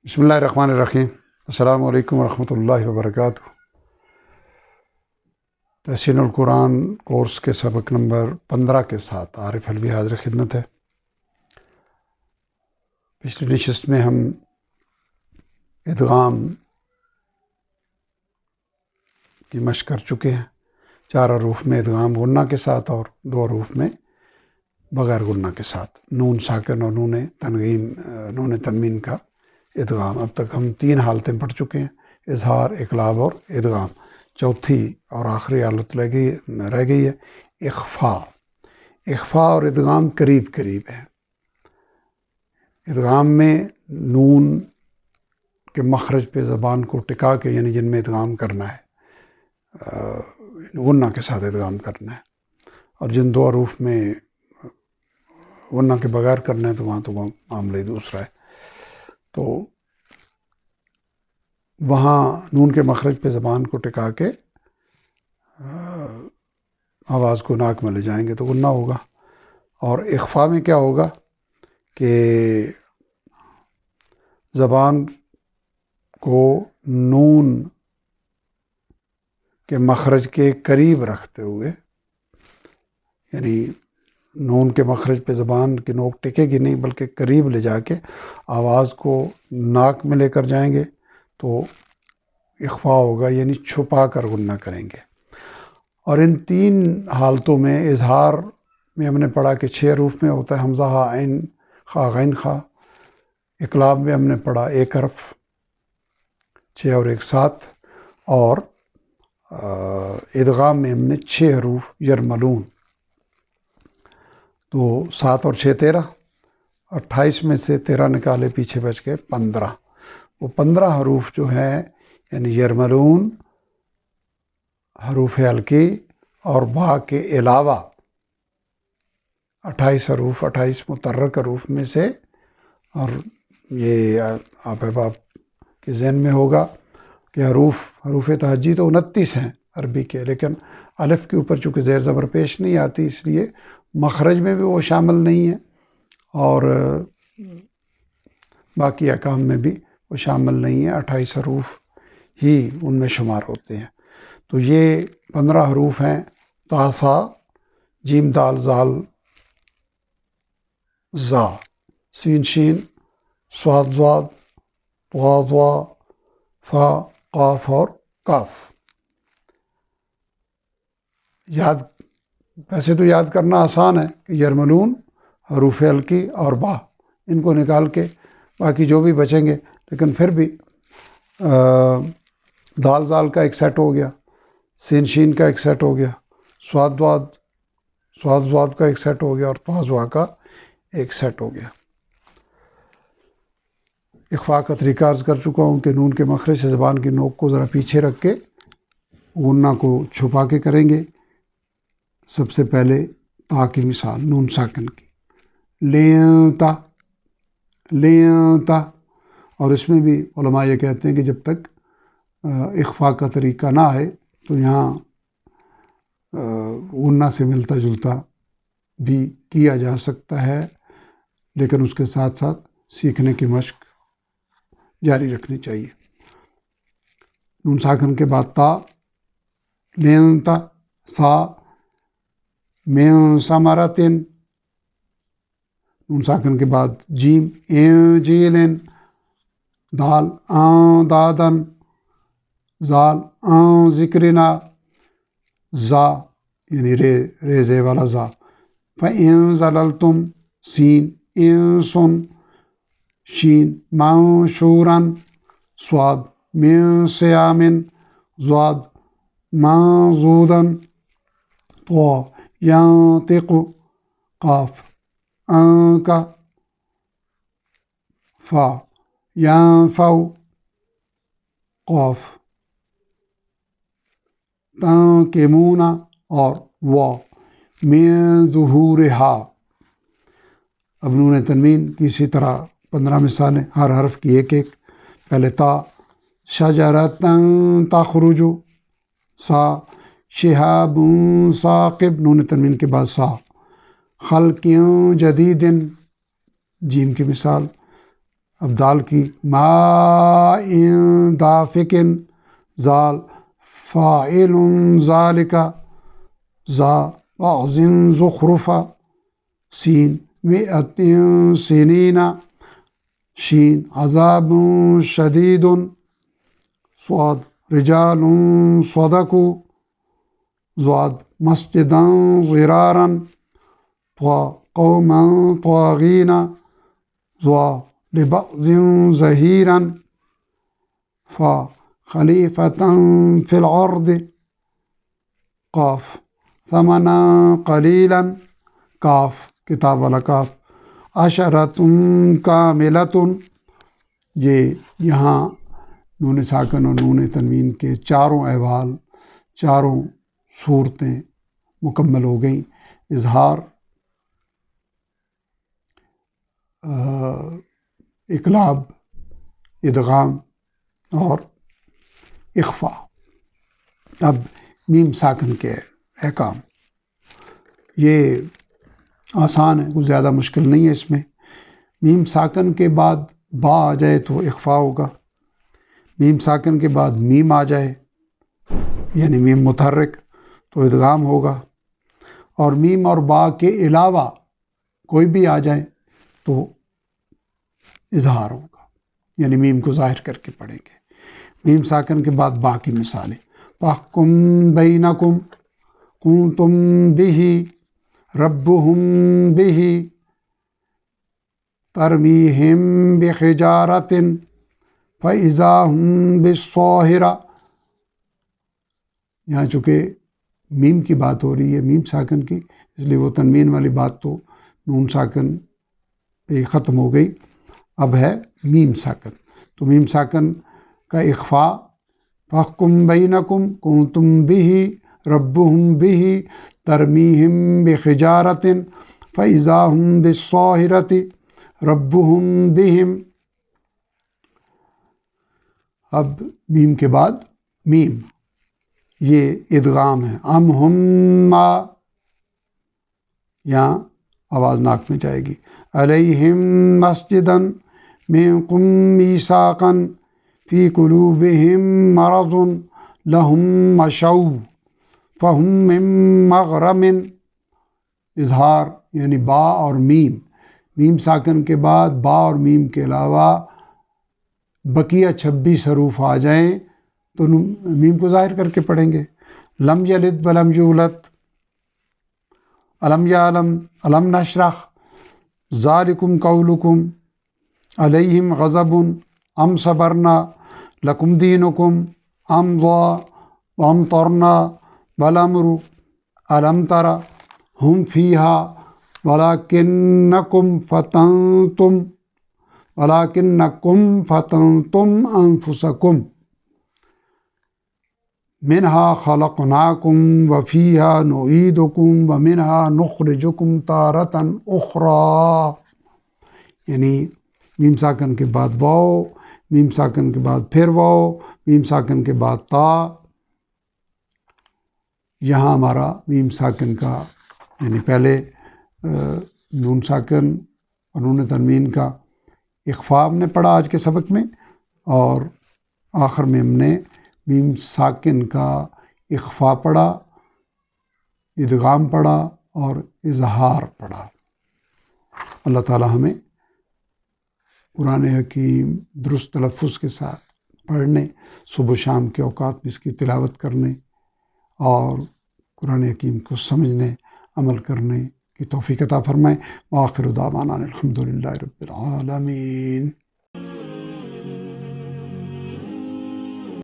بسم اللہ الرحمن الرحیم۔ السلام علیکم ورحمۃ اللہ وبرکاتہ۔ تحسین القرآن کورس کے سبق نمبر 15 کے ساتھ عارف حلبی حاضر خدمت ہے۔ پچھلی نشست میں ہم ادغام کی مشق کر چکے ہیں۔ 4 حروف میں ادغام غنہ کے ساتھ اور 2 حروف میں بغیر غنہ کے ساتھ، نون ساکن اور نون تنوین کا ادغام۔ اب تک ہم 3 حالتیں پڑھ چکے ہیں: اظہار، اقلاب اور ادغام۔ چوتھی اور آخری حالت رہ گئی ہے اخفاء۔ اخفاء اور ادغام قریب قریب ہے۔ ادغام میں نون کے مخرج پہ زبان کو ٹکا کے، یعنی جن میں ادغام کرنا ہے، غنہ کے ساتھ ادغام کرنا ہے، اور جن 2 حروف میں غنہ کے بغیر کرنا ہے تو وہاں تو وہ معاملہ ہی دوسرا ہے۔ تو وہاں نون کے مخرج پہ زبان کو ٹکا کے آواز کو ناک میں لے جائیں گے تو غنہ ہوگا۔ اور اخفاء میں کیا ہوگا کہ زبان کو نون کے مخرج کے قریب رکھتے ہوئے، یعنی نون کے مخرج پہ زبان کی نوک ٹکے گی نہیں بلکہ قریب لے جا کے آواز کو ناک میں لے کر جائیں گے تو اخفاء ہوگا، یعنی چھپا کر غنہ کریں گے۔ اور ان 3 حالتوں میں اظہار میں ہم نے پڑھا کہ 6 حروف میں ہوتا ہے حمزہ ہا عین خا غین خا۔ اقلاب میں ہم نے پڑھا 1 حرف 6 اور 1 7، اور ادغام میں ہم نے 6 حروف یرملون، تو 7 اور 6 13، 28 میں سے 13 نکالے، پیچھے بچ گئے 15۔ وہ 15 حروف جو ہیں، یعنی یرملون، حروف ہلکی اور با کے علاوہ 28 حروف، 28 متحرک حروف میں سے، اور یہ آپ احباب کے ذہن میں ہوگا کہ حروف تہجی تو 29 ہیں عربی کے، لیکن الف کے اوپر چونکہ زیر زبر پیش نہیں آتی، اس لیے مخرج میں بھی وہ شامل نہیں ہے، اور باقی احکام میں بھی وہ شامل نہیں ہے۔ 28 حروف ہی ان میں شمار ہوتے ہیں۔ تو یہ 15 حروف ہیں: تا سا جیم دال زال زا، سین شین صاد ضاد طا ضا فا قاف اور کاف۔ ویسے تو یاد کرنا آسان ہے کہ یرملون، حروف ہلکی اور با، ان کو نکال کے باقی جو بھی بچیں گے، لیکن پھر بھی دال زال کا ایک سیٹ ہو گیا، سین شین کا ایک سیٹ ہو گیا، صاد ضاد کا ایک سیٹ ہو گیا، اور طا ضا کا ایک سیٹ ہو گیا۔ اخفاء کا طریقہ عرض کر چکا ہوں کہ نون کے مخرج سے زبان کی نوک کو ذرا پیچھے رکھ کے غنہ کو چھپا کے کریں گے۔ سب سے پہلے تا کی مثال نون ساکن کی، لینتا لینتا، اور اس میں بھی علماء یہ کہتے ہیں کہ جب تک اخفاء کا طریقہ نہ آئے تو یہاں غنہ سے ملتا جلتا بھی کیا جا سکتا ہے، لیکن اس کے ساتھ ساتھ سیکھنے کی مشق جاری رکھنی چاہیے۔ نون ساکن کے بعد تا، لینتا سا، من ثمرۃ، نون ساکن کے بعد جیم انجیل، دال آن دادن، زال آن ذکرنا، زا یعنی ریزے والا زا، فَإِن زَلَلْتُمْ، سین انسن، شین منشوراً، صاد من صیام، ضاد منضوداً، طا ینطق، قاف انکا، فا ینفع، قاف تنکمون، اور وا من ظہورہا۔ اب نون تنوین کی اسی طرح 15 مثالیں، ہر حرف کی ایک ایک۔ پہلے تا، شجرۃ تخرج، سا، شہاب ثاقب، نون تنوین کے بعد سا، خلق جدید، جیم کی مثال، اب دال کی ماء دافقن، زال فاعل ذالک، زا وعظ زخرفا، سین مئت سنین، شین عذاب شدید، صاد رجال صدقوا، ضاد مسجدا ضرارا، طا قوما طاغین، ضا لبعض ظہیرا، فا خلیفة فی الارض، قاف ثمنا قلیلا، کاف کتاب والا کاف، عشرۃ کاملۃ، یہ یہاں نون ساکن اور نون تنوین کے چاروں احوال، چاروں صورتیں مکمل ہو گئیں، اظہار، اقلاب، ادغام اور اخفا۔ اب میم ساکن کے احکام، یہ آسان ہے، کوئی زیادہ مشکل نہیں ہے اس میں۔ میم ساکن کے بعد با آ جائے تو اخفا ہوگا، میم ساکن کے بعد میم آ جائے یعنی میم متحرک تو ادغام ہوگا، اور میم اور با کے علاوہ کوئی بھی آ جائے تو اظہار ہوگا، یعنی میم کو ظاہر کر کے پڑھیں گے۔ میم ساکن کے بعد با کی مثالیں، فاحکم بینکم کنتم بہ ربہم بہ ترمیہم بحجارۃ فاذا ہم بالساہرہ۔ یہاں چونکہ میم کی بات ہو رہی ہے، میم ساکن کی، اس لیے وہ تنوین والی بات تو نون ساکن پہ ختم ہو گئی، اب ہے میم ساکن۔ تو میم ساکن کا اخفا، فاحکم بینکم کنتم بہ ربہم بہ ترمیہم بحجارۃ فاذا ہم بالساہرۃ ربہم بہم۔ اب میم کے بعد میم، یہ ادغام ہے، ام ہم ما، یہاں آواز ناک میں جائے گی، علیہم مسجدا منکم میثاقا فی قلوبہم مرض لہم مشوا فہم من مغرم، اظہار یعنی با اور میم، میم ساکن کے بعد با اور میم کے علاوہ بقیہ 26 حروف آ جائیں تو میم کو ظاہر کر کے پڑھیں گے۔ لم یلد ولم یولد، الم یعلم، الم نشرح، ذالکم قولکم، علیہم غضب، ام صبرنا، لکم دینکم، امضا، وامطرنا، والامر، الم تر، ہم فیہا ولکنکم فتنتم انفسکم، منہا خلقناکم وفیہا نعیدکم ومنہا نخرجکم تارۃ اخری، یعنی میم ساکن کے بعد واو، میم ساکن کے بعد پھر واو، میم ساکن کے بعد تا۔ یہاں ہمارا میم ساکن کا یعنی پہلے نون ساکن اور نون تنوین کا اخفا ہم نے پڑھا آج کے سبق میں، اور آخر میں ہم نے میم ساکن کا اخفا پڑھا، ادغام پڑھا اور اظہار پڑھا۔ اللہ تعالی ہمیں قرآن حکیم درست تلفظ کے ساتھ پڑھنے، صبح و شام کے اوقات میں اس کی تلاوت کرنے اور قرآن حکیم کو سمجھنے، عمل کرنے کی توفیق عطا فرمائے۔ وآخر دعوانا الحمد للہ رب العالمین۔